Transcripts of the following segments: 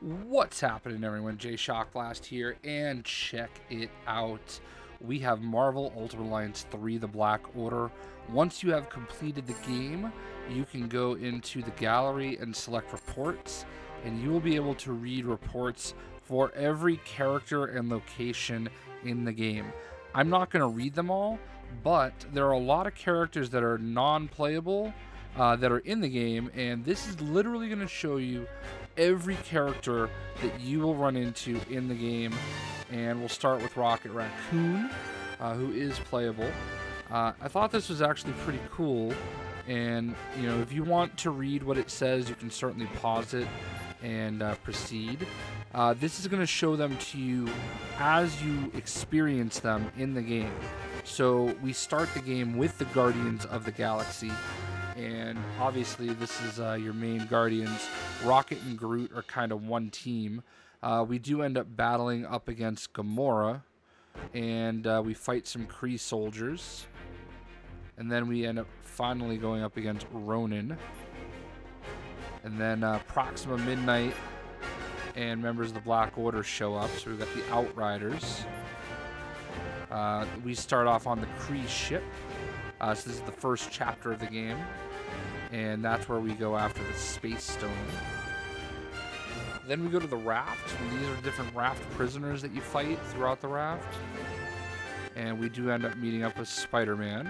What's happening, everyone? Jay Shockblast here, and check it out. We have Marvel Ultimate Alliance 3: The Black Order. Once you have completed the game, you can go into the gallery and select reports, and you will be able to read reports for every character and location in the game. I'm not going to read them all, but there are a lot of characters that are non-playable that are in the game, and this is literally going to show you every character that you will run into in the game. And we'll start with Rocket Raccoon, who is playable. I thought this was actually pretty cool, and you know, if you want to read what it says, you can certainly pause it and proceed. This is going to show them to you as you experience them in the game. So we start the game with the Guardians of the Galaxy, and obviously this is your main Guardians. Rocket and Groot are kind of one team. We do end up battling up against Gamora, and we fight some KREE soldiers, and then we end up finally going up against Ronan, and then Proxima Midnight and members of the Black Order show up. So we've got the Outriders. We start off on the KREE ship. So this is the first chapter of the game, and that's where we go after the Space Stone. Then we go to the RAFT, and these are different RAFT prisoners that you fight throughout the RAFT. And we do end up meeting up with Spider-Man.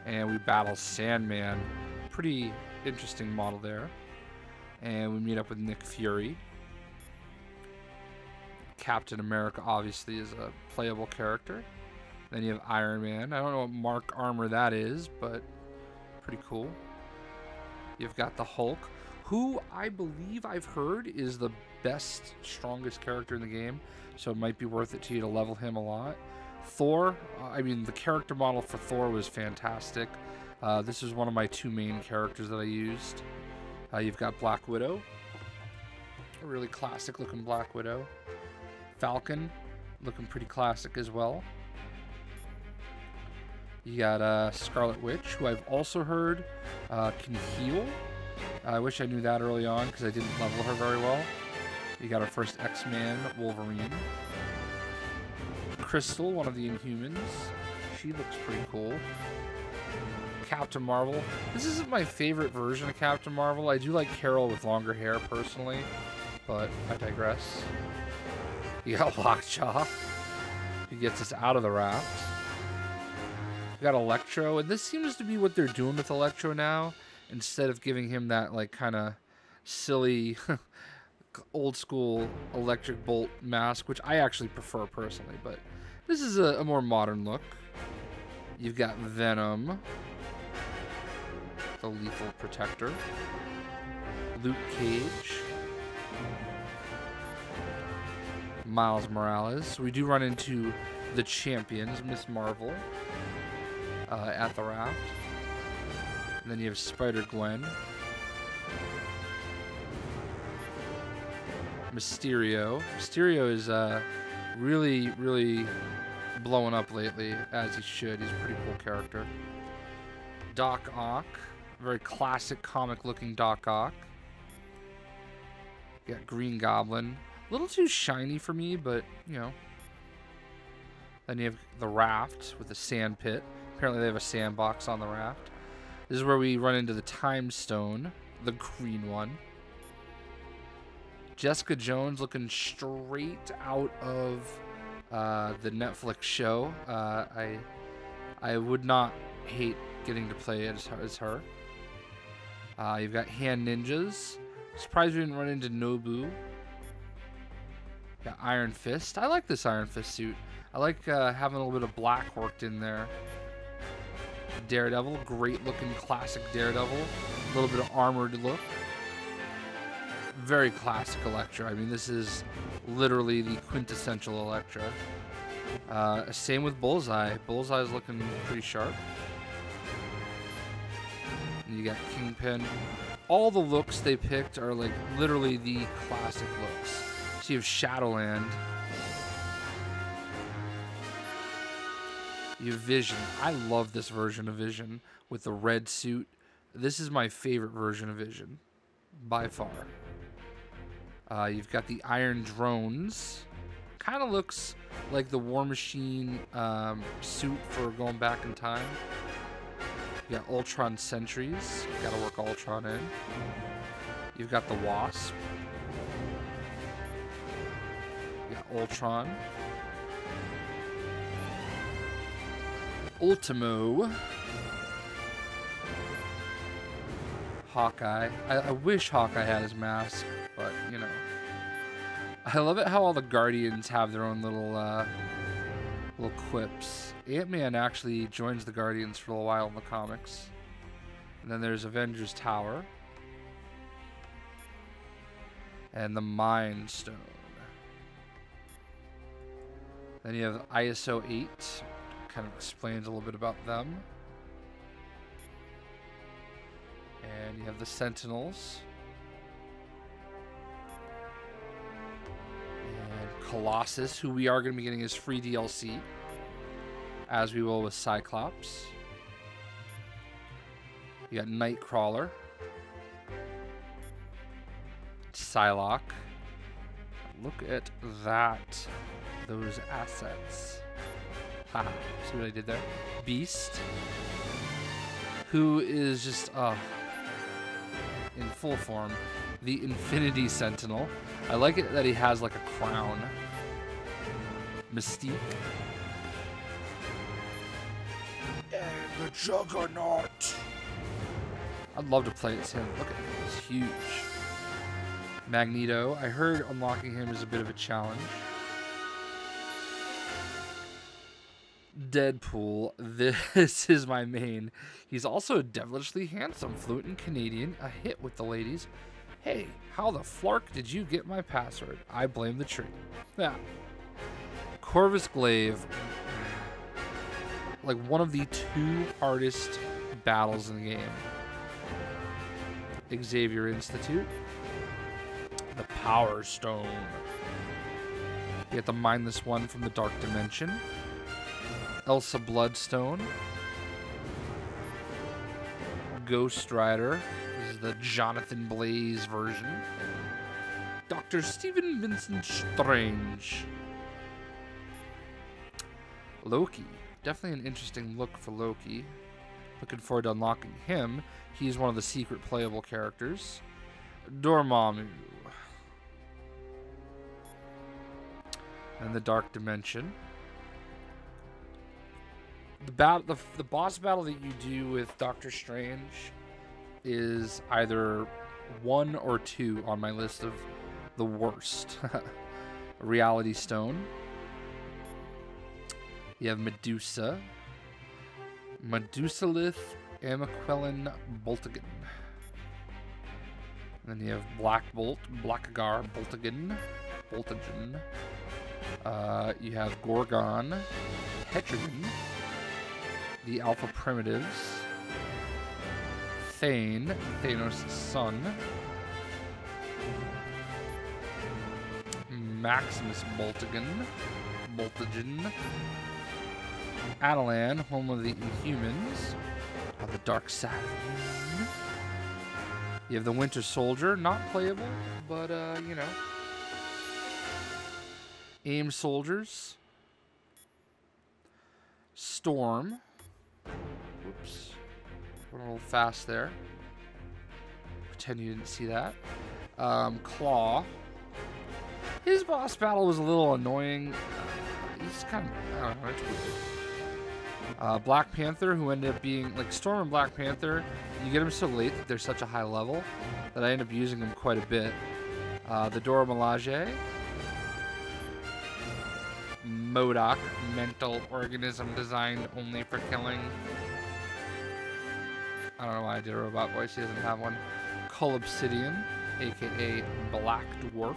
And we battle SANDMAN. Pretty interesting model there. And we meet up with Nick Fury. Captain America obviously is a playable character. Then you have Iron Man. I don't know what mark armor that is, but pretty cool. You've got the Hulk, who I believe I've heard is the best, strongest character in the game, so it might be worth it to you to level him a lot. Thor, I mean, the character model for Thor was fantastic. This is one of my two main characters that I used. You've got Black Widow, a really classic looking Black Widow. Falcon, looking pretty classic as well. You got Scarlet Witch, who I've also heard can heal. I wish I knew that early on because I didn't level her very well. You got our first X-Man, Wolverine. Crystal, one of the Inhumans. She looks pretty cool. Captain Marvel. This isn't my favorite version of Captain Marvel. I do like Carol with longer hair personally, but I digress. You got Lockjaw, who gets us out of the raft. We got Electro, and this seems to be what they're doing with Electro now. Instead of giving him that like kind of silly old school electric bolt mask, which I actually prefer personally, but this is a more modern look. You've got Venom, the Lethal Protector, Luke Cage, Miles Morales. So we do run into the champions, Miss Marvel, at the raft. And then you have SPIDER-GWEN, Mysterio. Mysterio is really, really blowing up lately, as he should. He's a pretty cool character. Doc Ock, very classic comic-looking Doc Ock. You got Green Goblin, a little too shiny for me, but you know. Then you have the raft with the sand pit. Apparently they have a sandbox on the raft. This is where we run into the Time Stone, the green one. Jessica Jones looking straight out of the Netflix show. I would not hate getting to play as her. You've got Hand Ninjas. Surprised we didn't run into Nobu. Got Iron Fist. I like this Iron Fist suit. I like having a little bit of black worked in there. Daredevil, great looking classic Daredevil. A little bit of armored look. Very classic Elektra. I mean, this is literally the quintessential Elektra. Same with Bullseye. Bullseye is looking pretty sharp. And you got Kingpin. All the looks they picked are like literally the classic looks. So you have Shadowland. You have Vision. I love this version of Vision with the red suit. This is my favorite version of Vision, by far. You've got the Iron Drones. Kind of looks like the War Machine suit for going back in time. You got Ultron Sentries. Got to work Ultron in. You've got the Wasp. You got Ultron. Ultimo. Hawkeye. I wish Hawkeye had his mask, but, you know. I love it how all the Guardians have their own little quips. Ant-Man actually joins the Guardians for a while in the comics. And then there's Avengers Tower. And the Mind Stone. Then you have ISO 8. Kind of explains a little bit about them. And you have the Sentinels. And Colossus, who we are going to be getting his free DLC. As we will with Cyclops. You got NIGHTCRAWLER. PSYLOKKE. Look at that. Those assets. Haha. See what I did there? Beast. Who is just, in full form. The Infinity Sentinel. I like it that he has like a crown. Mystique. And the Juggernaut. I'd love to play as him. Look at him. He's huge. Magneto. I heard unlocking him is a bit of a challenge. Deadpool. This is my main. He's also devilishly handsome, fluent in Canadian, a hit with the ladies. Hey, how the flark did you get my password? I blame the tree. Yeah. Corvus Glaive. Like one of the two hardest battles in the game. Xavier Institute. The Power Stone. You get the Mindless One from the Dark Dimension. Elsa Bloodstone. Ghost Rider. This is the Jonathan Blaze version. Dr. Stephen Vincent Strange. Loki. Definitely an interesting look for Loki. Looking forward to unlocking him. He's one of the secret playable characters. Dormammu. And the Dark Dimension. The boss battle that you do with Doctor Strange is either 1 or 2 on my list of the worst. Reality Stone. You have Medusa. Medusalith Amaquelin Boltagan. And then you have Black Bolt, Blackagar Boltagan. Boltagen. You have Gorgon. Tetragon. The Alpha Primitives. Thane, Thanos' son. Maximus Boltagan. Adelan, home of the Inhumans. Of the Dark Side of the Moon. You have the Winter Soldier, not playable, but, you know. AIM Soldiers. Storm. Whoops. Went a little fast there. Pretend you didn't see that. Claw. His boss battle was a little annoying. He's kind of, I don't know, it's weird. Black Panther, who ended up being, like Storm and Black Panther, you get them so late that they're such a high level that I end up using them quite a bit. The Dora Milaje. MODOK, mental organism designed only for killing. I don't know why I did a robot voice, he doesn't have one. Cull Obsidian, aka Black Dwarf.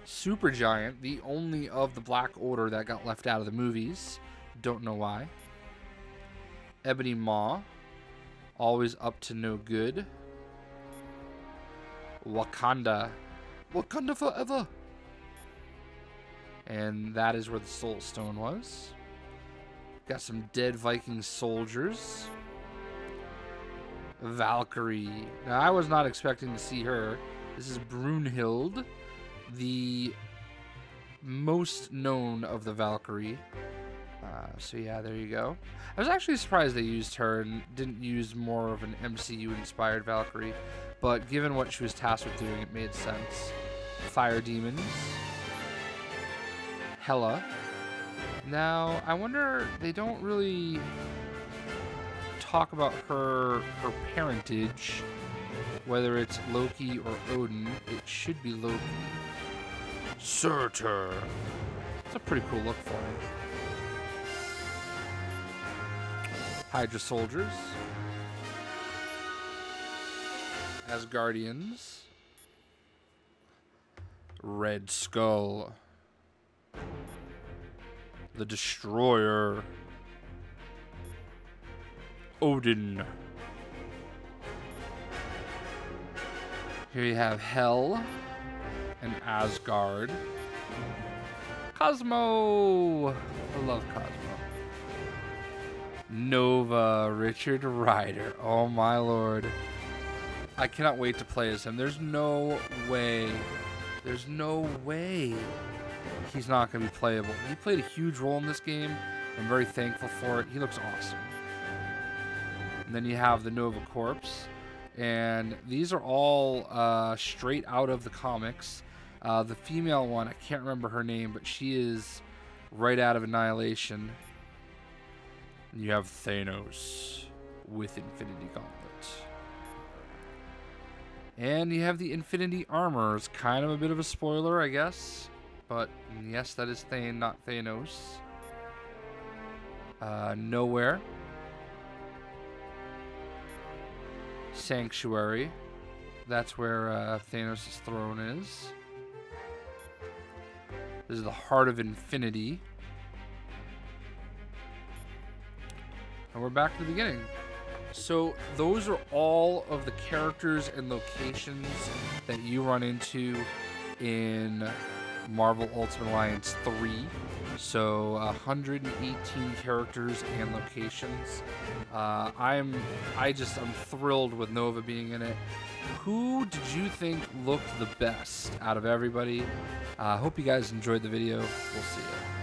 Supergiant, the only of the Black Order that got left out of the movies. Don't know why. Ebony Maw, always up to no good. Wakanda. Wakanda forever! And that is where the Soul Stone was. Got some dead Viking soldiers. Valkyrie. Now, I was not expecting to see her. This is Brunhild, the most known of the Valkyrie. So yeah, there you go. I was actually surprised they used her and didn't use more of an MCU-inspired Valkyrie, but given what she was tasked with doing, it made sense. Fire Demons. Hela. Now, I wonder, they don't really talk about her parentage, whether it's Loki or Odin. It should be Loki. Surtur. It's a pretty cool look for it. Hydra Soldiers. Asgardians. Red Skull. The Destroyer. Odin. Here you have Hel and Asgard. Cosmo. I love Cosmo. Nova, Richard Rider. Oh my lord. I cannot wait to play as him. There's no way. There's no way he's not going to be playable. He played a huge role in this game. I'm very thankful for it. He looks awesome. And then you have the Nova Corps. And these are all straight out of the comics. The female one, I can't remember her name, but she is right out of Annihilation. And you have Thanos with Infinity Gauntlet. And you have the Infinity Armor. It's kind of a bit of a spoiler, I guess. But yes, that is Thane, not Thanos. Nowhere. Sanctuary. That's where Thanos' throne is. This is the Heart of Infinity. And we're back to the beginning. So those are all of the characters and locations that you run into in Marvel Ultimate Alliance 3. So 118 characters and locations. I'm thrilled with Nova being in it. Who did you think looked the best out of everybody? I hope you guys enjoyed the video. We'll see you.